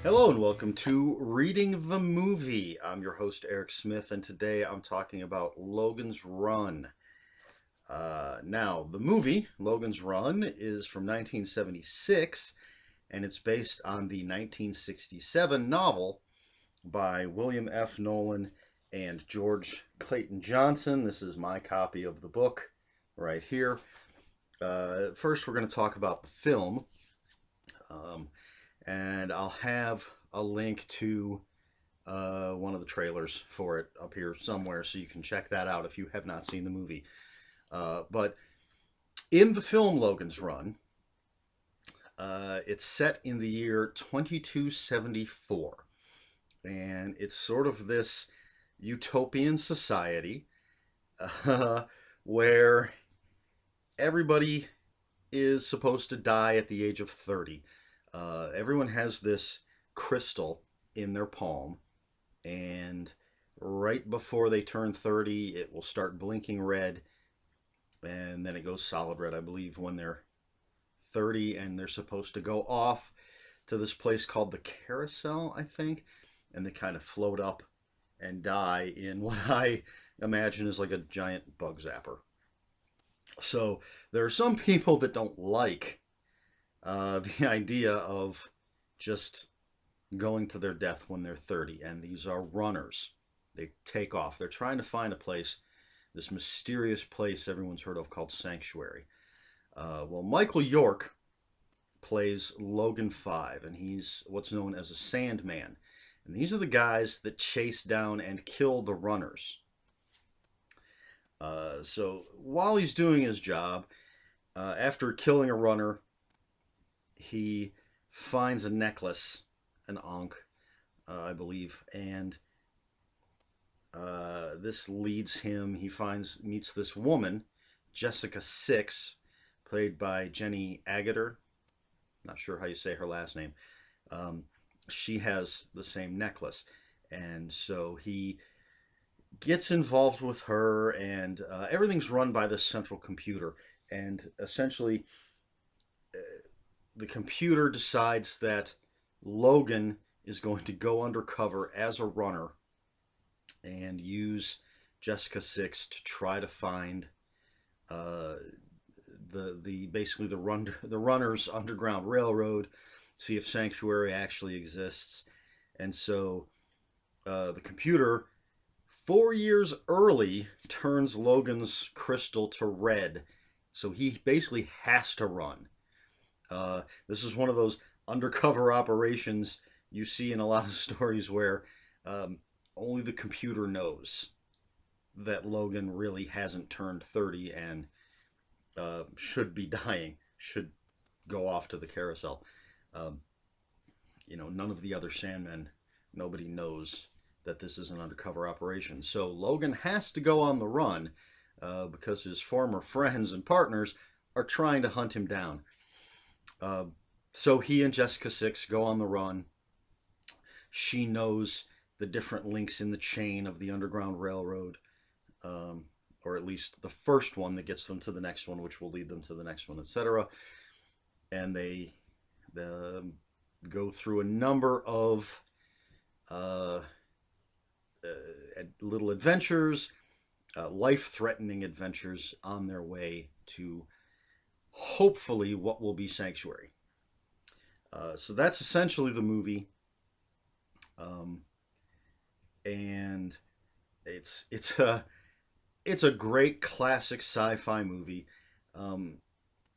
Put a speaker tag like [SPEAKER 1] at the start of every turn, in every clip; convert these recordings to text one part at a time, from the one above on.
[SPEAKER 1] Hello and welcome to Reading the Movie. I'm your host, Eric Smith, and today I'm talking about Logan's Run. Now, the movie, Logan's Run, is from 1976, and it's based on the 1967 novel by William F. Nolan and George Clayton Johnson. This is my copy of the book right here. First, we're going to talk about the film. And I'll have a link to one of the trailers for it up here somewhere, so you can check that out if you have not seen the movie. But in the film Logan's Run, it's set in the year 2274, and it's sort of this utopian society where everybody is supposed to die at the age of 30. Everyone has this crystal in their palm, and right before they turn 30, it will start blinking red, and then it goes solid red, I believe, when they're 30, and they're supposed to go off to this place called the Carousel, I think, and they kind of float up and die in what I imagine is like a giant bug zapper. So there are some people that don't like the idea of just going to their death when they're 30, and these are runners. They take off. They're trying to find a place, this mysterious place everyone's heard of called Sanctuary. Well, Michael York plays Logan 5, and he's what's known as a Sandman. And these are the guys that chase down and kill the runners. So while he's doing his job, after killing a runner, he finds a necklace, an ankh, I believe, and this leads him. He meets this woman, Jessica Six, played by Jenny Agutter. Not sure how you say her last name. She has the same necklace, and so he gets involved with her, and everything's run by this central computer, and essentially the computer decides that Logan is going to go undercover as a runner and use Jessica Six to try to find the runners underground railroad, see if Sanctuary actually exists. And so the computer 4 years early turns Logan's crystal to red, so he basically has to run. This is one of those undercover operations you see in a lot of stories where only the computer knows that Logan really hasn't turned 30 and should be dying, should go off to the carousel. None of the other Sandmen, nobody knows that this is an undercover operation. So Logan has to go on the run because his former friends and partners are trying to hunt him down. So he and Jessica Six go on the run. She knows the different links in the chain of the Underground Railroad, or at least the first one that gets them to the next one, which will lead them to the next one, etc. And they go through a number of little adventures, life-threatening adventures on their way to hopefully what will be Sanctuary. So that's essentially the movie, and it's a great classic sci-fi movie.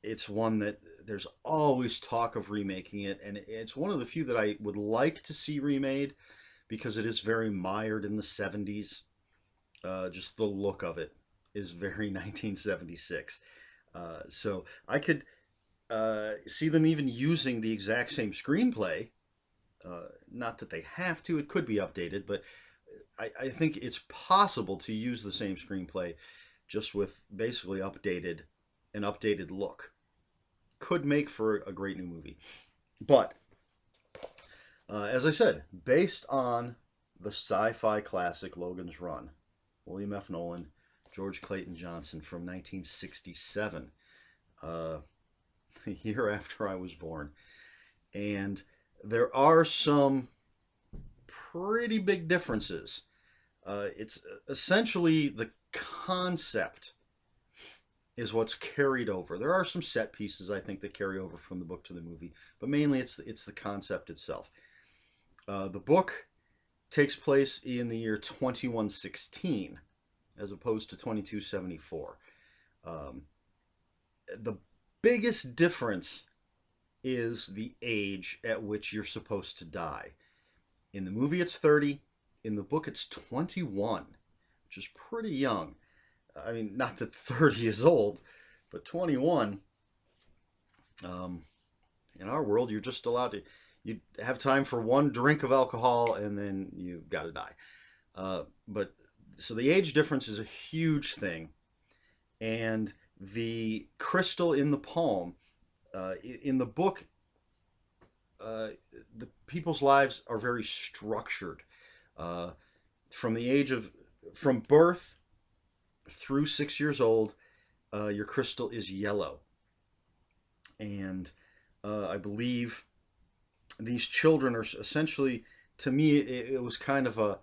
[SPEAKER 1] It's one that there's always talk of remaking it, and it's one of the few that I would like to see remade because it is very mired in the 70s. Just the look of it is very 1976. So I could see them even using the exact same screenplay. Not that they have to, it could be updated, but I think it's possible to use the same screenplay just with basically an updated look. Could make for a great new movie. But, as I said, based on the sci-fi classic Logan's Run, William F. Nolan, George Clayton Johnson from 1967, the year after I was born. And There are some pretty big differences. It's essentially the concept is what's carried over. There are some set pieces I think that carry over from the book to the movie, but mainly it's the concept itself. The book takes place in the year 2116 as opposed to 2274. Um, the biggest difference is the age at which you're supposed to die. In the movie, it's 30. In the book, it's 21, which is pretty young. I mean, not that 30 is old, but 21, um, in our world, you're just allowed to, you have time for one drink of alcohol and then you've got to die. But so the age difference is a huge thing. And the crystal in the palm, in the book, uh, the people's lives are very structured. Uh, from the age of, from birth through 6 years old, your crystal is yellow. And I believe these children are essentially, to me, it was kind of a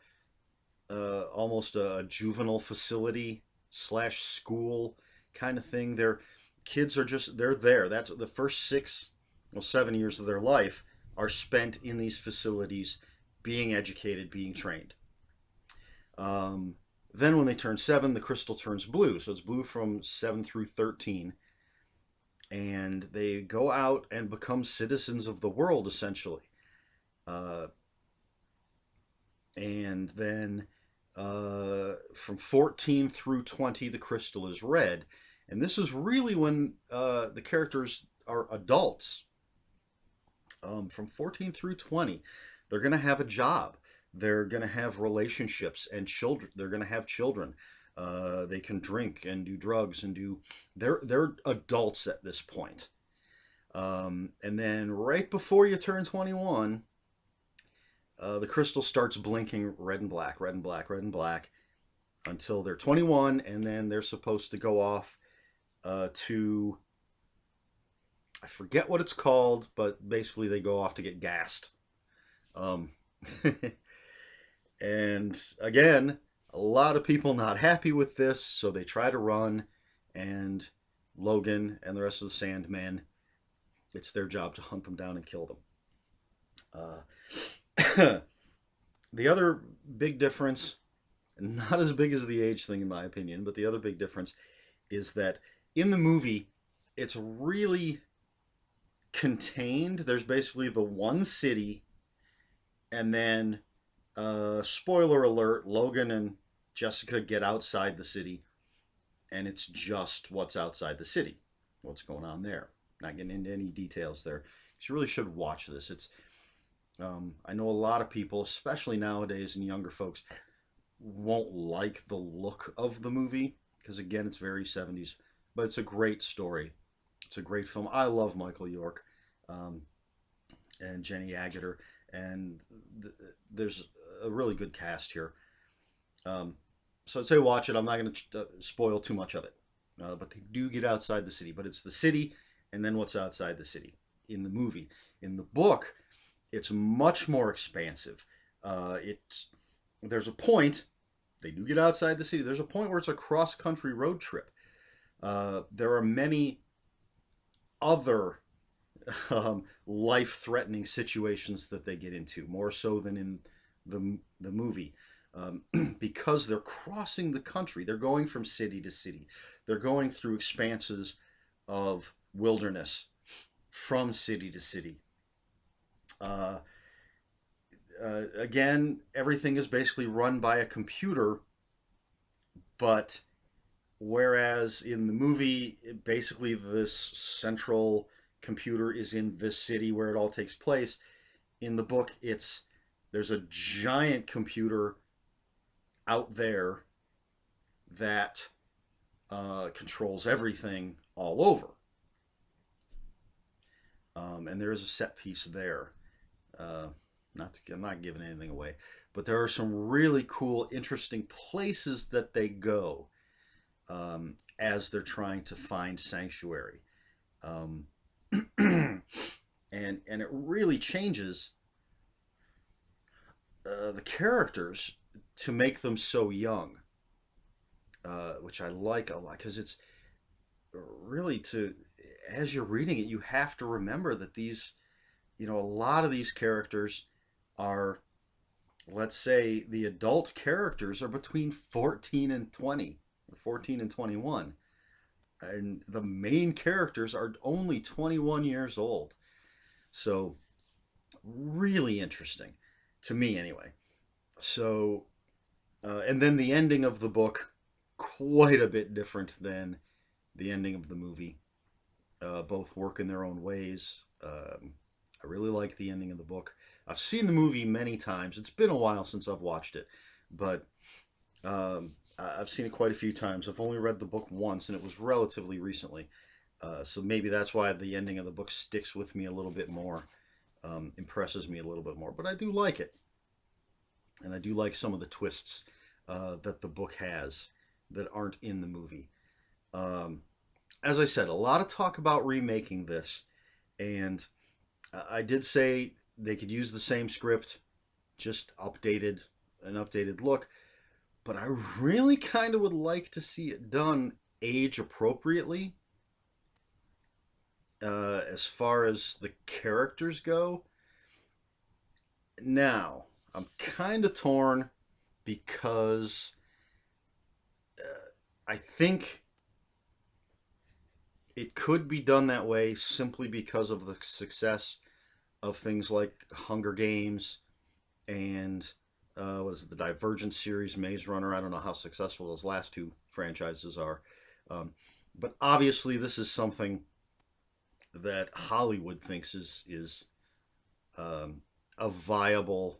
[SPEAKER 1] almost a juvenile facility slash school kind of thing. Their kids are just they're there. That's the first 7 years of their life are spent in these facilities, being educated, being trained. Um, then when they turn 7, the crystal turns blue. So it's blue from 7 through 13, and they go out and become citizens of the world essentially. Uh, and then from 14 through 20, the crystal is red. And this is really when the characters are adults. From 14 through 20, they're going to have a job. They're going to have relationships and children. They're going to have children. They can drink and do drugs and do. They're adults at this point. And then right before you turn 21, the crystal starts blinking red and black, red and black, red and black until they're 21, and then they're supposed to go off to, I forget what it's called, but basically they go off to get gassed. Um, and again, a lot of people not happy with this, so they try to run, and Logan and the rest of the Sandmen, it's their job to hunt them down and kill them. The other big difference, not as big as the age thing in my opinion, but the other big difference is that in the movie, it's really contained. There's basically the one city, and then, spoiler alert, Logan and Jessica get outside the city, and it's just what's outside the city, what's going on there. Not getting into any details there. You really should watch this. It's I know a lot of people, especially nowadays and younger folks, won't like the look of the movie because again, it's very 70s, but it's a great story. It's a great film. I love Michael York, um, and Jenny Agutter, and there's a really good cast here. Um, so I'd say watch it. I'm not going to spoil too much of it, but they do get outside the city. But it's the city, and then what's outside the city in the movie. In the book, it's much more expansive. It's there's a point they do get outside the city. There's a point where it's a cross country road trip. There are many other life threatening situations that they get into, more so than in the movie. Um, because they're crossing the country, they're going from city to city, they're going through expanses of wilderness from city to city. Uh, Again, everything is basically run by a computer, but whereas in the movie, basically this central computer is in this city where it all takes place. In the book, it's there's a giant computer out there that controls everything all over, and there is a set piece there. Uh, I'm not giving anything away, but there are some really cool, interesting places that they go as they're trying to find sanctuary. Um, and it really changes the characters to make them so young, which I like a lot because it's really to as you're reading it, you have to remember that these, a lot of these characters are, let's say, the adult characters are between 14 and 20, 14 and 21, and the main characters are only 21 years old. So really interesting to me, anyway. So, and then the ending of the book, quite a bit different than the ending of the movie. Both work in their own ways. I really like the ending of the book. I've seen the movie many times. It's been a while since I've watched it, but I've seen it quite a few times. I've only read the book once, and it was relatively recently. So maybe that's why the ending of the book sticks with me a little bit more, impresses me a little bit more. But I do like it, and I do like some of the twists that the book has that aren't in the movie. Um, as I said, a lot of talk about remaking this, and I did say they could use the same script, just an updated look. But I really kind of would like to see it done age appropriately, as far as the characters go. Now, I'm kind of torn because I think it could be done that way simply because of the success of things like Hunger Games and what is it, the Divergent series, Maze Runner. I don't know how successful those last two franchises are, um, but obviously this is something that Hollywood thinks is um, a viable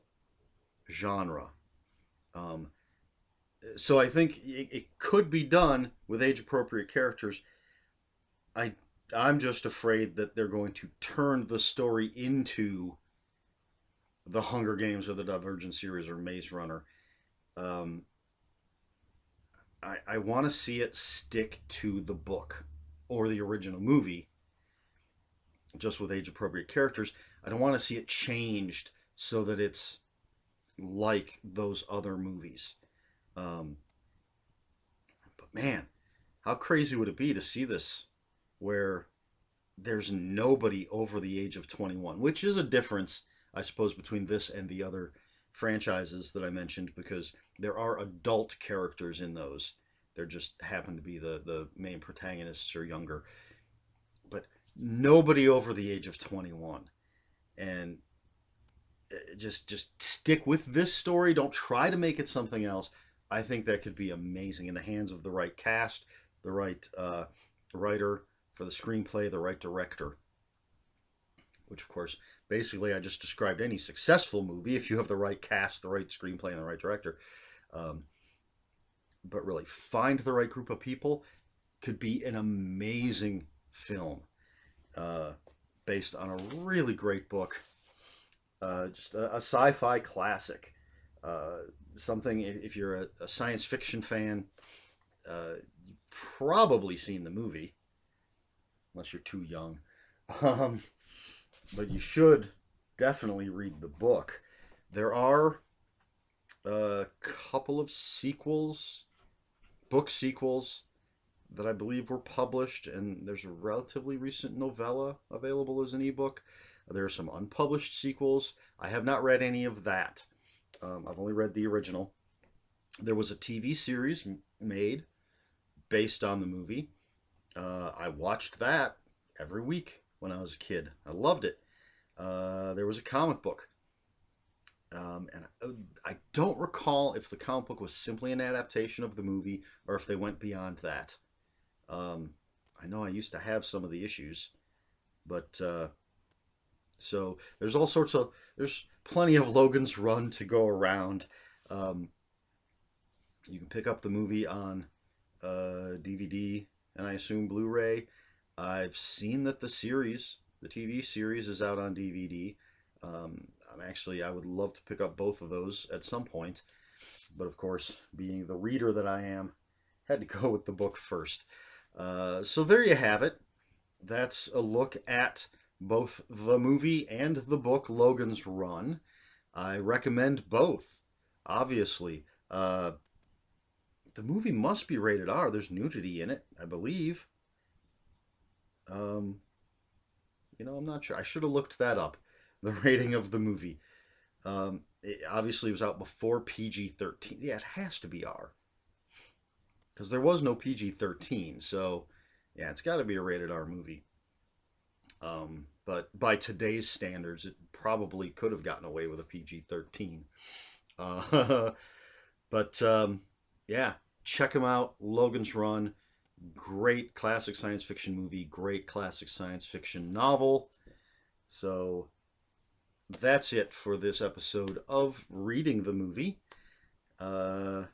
[SPEAKER 1] genre. Um, so I think it could be done with age appropriate characters. I I'm just afraid that they're going to turn the story into the Hunger Games or the Divergent series or Maze Runner. Um, I want to see it stick to the book or the original movie, just with age appropriate characters. I don't want to see it changed so that it's like those other movies. Um, but man, how crazy would it be to see this where there's nobody over the age of 21, which is a difference, I suppose, between this and the other franchises that I mentioned, because there are adult characters in those. There just happen to be the main protagonists are younger, but nobody over the age of 21. And just stick with this story. Don't try to make it something else. I think that could be amazing in the hands of the right cast, the right writer for the screenplay, the right director. Which, of course, basically I just described any successful movie if you have the right cast, the right screenplay, and the right director. Um, but really, find the right group of people. Could be an amazing film uh, based on a really great book, just a sci-fi classic. Uh, Something, if you're a science fiction fan, you've probably seen the movie, unless you're too young. Um, but you should definitely read the book. There are a couple of sequels, book sequels, that I believe were published, and there's a relatively recent novella available as an ebook. There are some unpublished sequels. I have not read any of that. I've only read the original. There was a TV series made based on the movie. I watched that every week when I was a kid. I loved it. There was a comic book. And I don't recall if the comic book was simply an adaptation of the movie or if they went beyond that. Um, I know I used to have some of the issues, but so there's plenty of Logan's Run to go around. Um, you can pick up the movie on DVD and I assume Blu-ray. I've seen that the TV series, is out on DVD. I would love to pick up both of those at some point, but of course, being the reader that I am, had to go with the book first. So there you have it. That's a look at both the movie and the book Logan's Run. I recommend both, obviously. The movie must be rated R. There's nudity in it, I believe. Um, I'm not sure. I should have looked that up. The rating of the movie. It obviously was out before PG-13. Yeah, it has to be R because there was no PG-13. So, yeah, it's got to be a rated R movie. But by today's standards, it probably could have gotten away with a PG-13. Uh, but yeah, check them out. Logan's Run, great classic science fiction movie, great classic science fiction novel. So that's it for this episode of Reading the Movie. Uh,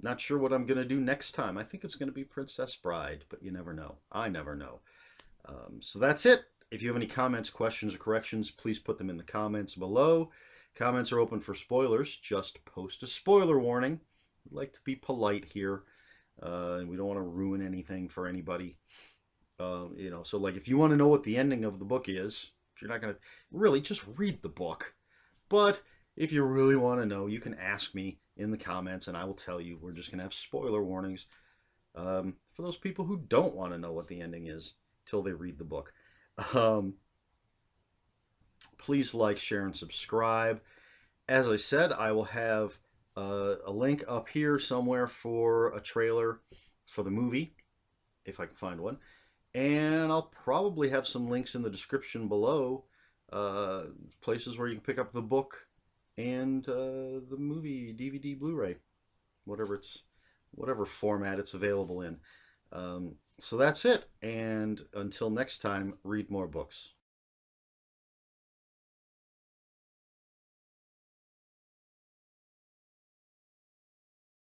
[SPEAKER 1] Not sure what I'm going to do next time. I think it's going to be Princess Bride, but you never know. I never know. So that's it. If you have any comments, questions, or corrections, please put them in the comments below. Comments are open for spoilers. Just post a spoiler warning. We like to be polite here. We don't want to ruin anything for anybody. So like if you want to know what the ending of the book is, if you're not going to really just read the book. But if you really want to know, you can ask me in the comments and I will tell you. We're just going to have spoiler warnings for those people who don't want to know what the ending is till they read the book. Please like, share, and subscribe. As I said, I will have a link up here somewhere for a trailer for the movie, if I can find one. And I'll probably have some links in the description below, places where you can pick up the book and the movie DVD, Blu-ray, whatever format it's available in. So that's it. And until next time, read more books.